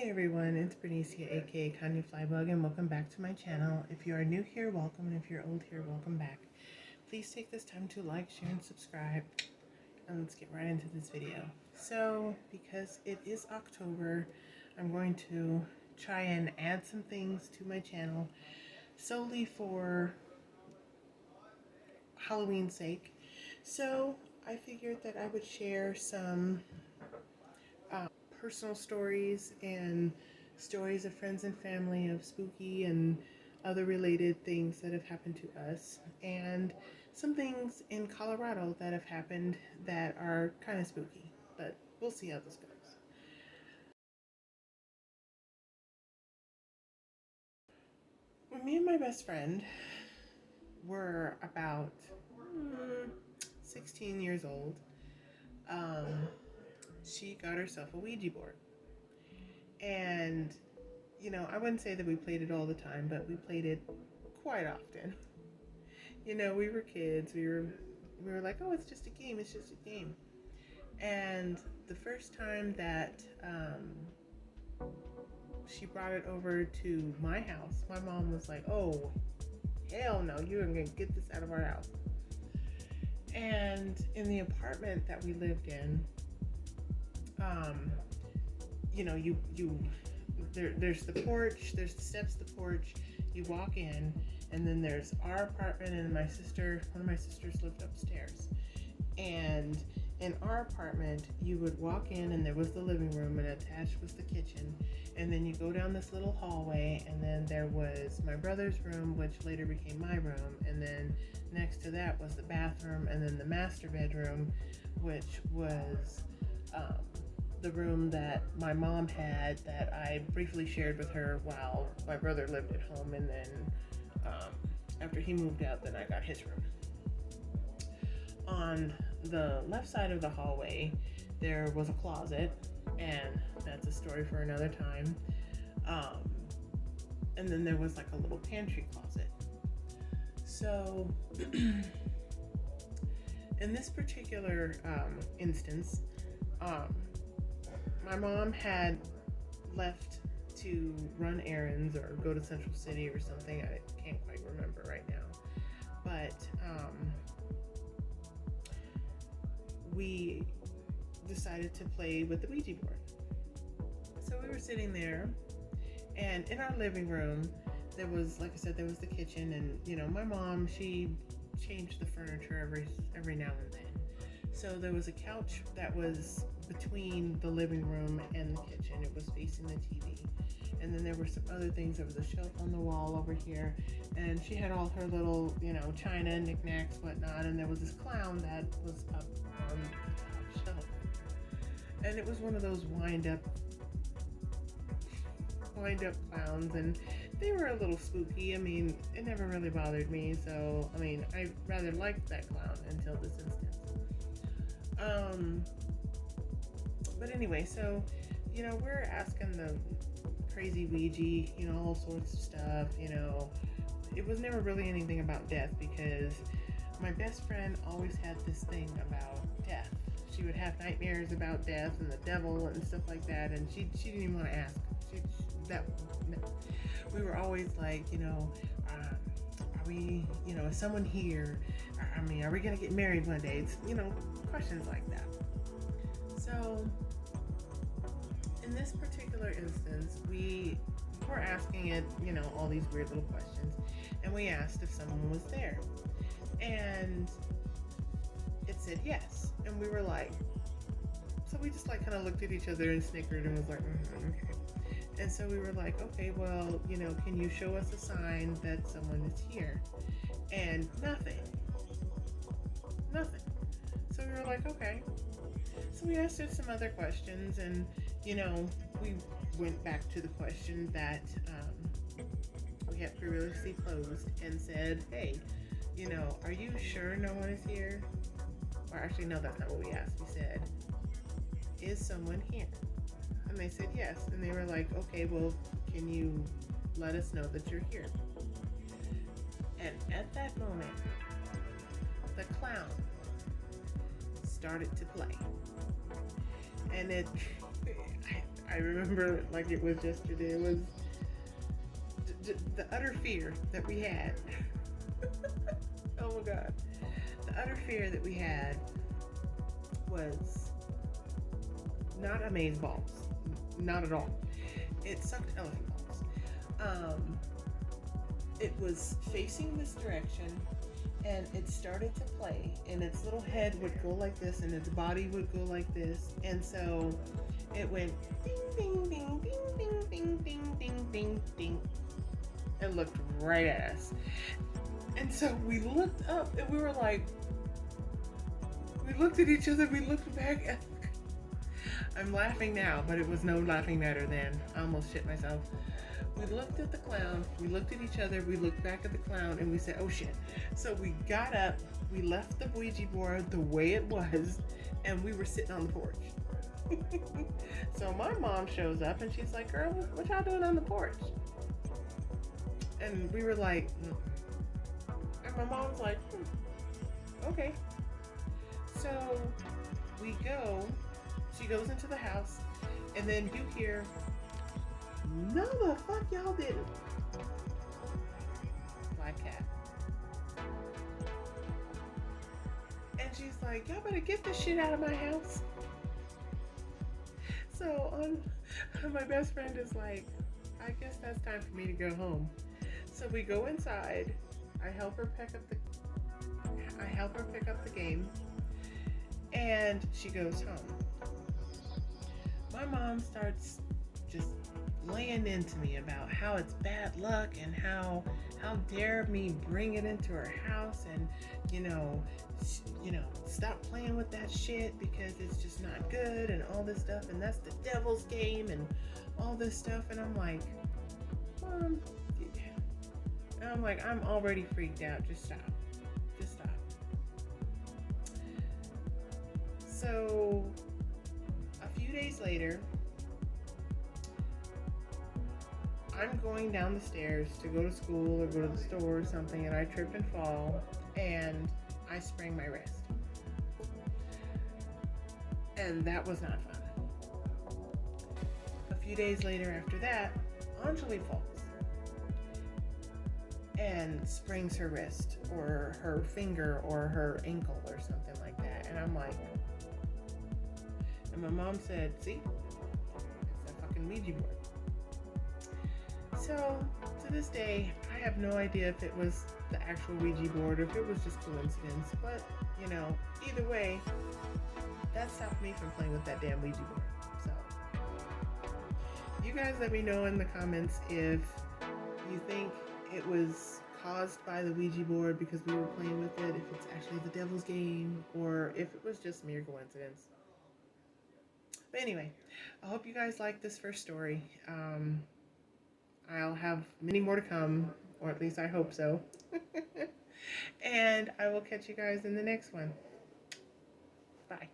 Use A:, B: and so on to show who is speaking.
A: Hey everyone, it's Bernicia aka Kanye Flybug, and welcome back to my channel. If you are new here, welcome, and if you're old here, welcome back. Please take this time to like, share, and subscribe, and let's get right into this video. So, because it is October, I'm going to try and add some things to my channel solely for Halloween's sake. So, I figured that I would share some personal stories and stories of friends and family of spooky and other related things that have happened to us, and some things in Colorado that have happened that are kind of spooky, but we'll see how this goes. When me and my best friend were about 16 years old, she got herself a Ouija board. And, I wouldn't say that we played it all the time, but we played it quite often. We were kids. We were like, oh, it's just a game. It's just a game. And the first time that she brought it over to my house, my mom was like, oh, hell no, you're going to get this out of our house. And in the apartment that we lived in, there's the porch, there's the steps, the porch, you walk in, and then there's our apartment, and one of my sisters lived upstairs. And in our apartment, you would walk in and there was the living room, and attached was the kitchen, and then you go down this little hallway, and then there was my brother's room, which later became my room, and then next to that was the bathroom, and then the master bedroom, which was the room that my mom had that I briefly shared with her while my brother lived at home, and then after he moved out, then I got his room. On the left side of the hallway, there was a closet, and that's a story for another time. And then there was like a little pantry closet. So in this particular instance, my mom had left to run errands or go to Central City or something. I can't quite remember right now. But we decided to play with the Ouija board. So we were sitting there, and in our living room, there was, like I said, there was the kitchen, and my mom, she changed the furniture every now and then. So there was a couch that was between the living room and the kitchen. It was facing the TV. And then there were some other things. There was a shelf on the wall over here, and she had all her little, china, knickknacks, whatnot. And there was this clown that was up on the top shelf. And it was one of those wind up clowns, and they were a little spooky. I mean, it never really bothered me. So, I rather liked that clown until this instance. But anyway, so, we're asking the crazy Ouija, all sorts of stuff, It was never really anything about death, because my best friend always had this thing about death. She would have nightmares about death and the devil and stuff like that, and she didn't even want to ask. We were always like, are we, is someone here? Are we going to get married one day? It's, questions like that. So, in this particular instance, we were asking it, all these weird little questions, and we asked if someone was there. And it said yes. And we were like, so we just kind of looked at each other and snickered and was like, okay. And so we were like, okay, well, can you show us a sign that someone is here? And nothing. So we were like, okay. So we asked it some other questions, and, we went back to the question that we had previously posed and said, hey, are you sure no one is here? Or actually, no, that's not what we asked. We said, is someone here? And they said yes. And they were like, okay, well, can you let us know that you're here? And at that moment, the clown started to play. And I remember it like it was yesterday. It was the utter fear that we had. Oh my God. The utter fear that we had was not amaze balls. Not at all. It sucked elephant balls. It was facing this direction, and it started to play, and its little head would go like this and its body would go like this, and so it went ding ding ding ding ding ding ding ding ding and looked right at us. And so we looked up and we were like, we looked at each other, we looked back at, I'm laughing now, but it was no laughing matter then. I almost shit myself. We looked at the clown, we looked at each other, we looked back at the clown, and we said, oh shit. So we got up, we left the Ouija board the way it was, and we were sitting on the porch. So my mom shows up and she's like, girl, what y'all doing on the porch? And we were like, and my mom's like, okay. So we go, she goes into the house, and then you hear, no the fuck y'all didn't. Black cat. And she's like, y'all better get this shit out of my house. So my best friend is like, I guess that's time for me to go home. So we go inside. I help her pick up the game, and she goes home. My mom starts just laying into me about how it's bad luck and how dare me bring it into her house, and stop playing with that shit because it's just not good and all this stuff, and that's the devil's game and all this stuff. And I'm like, Mom, and I'm like, I'm already freaked out. Just stop. So a few days later, I'm going down the stairs to go to school or go to the store or something, and I trip and fall, and I sprain my wrist. And that was not fun. A few days later after that, Anjali falls and sprains her wrist or her finger or her ankle or something like that. And I'm like, and my mom said, see, it's that fucking Ouija board. So to this day, I have no idea if it was the actual Ouija board or if it was just coincidence, but either way, that stopped me from playing with that damn Ouija board. So you guys let me know in the comments if you think it was caused by the Ouija board because we were playing with it, if it's actually the devil's game, or if it was just mere coincidence. But anyway, I hope you guys like this first story. I'll have many more to come, or at least I hope so. And I will catch you guys in the next one. Bye.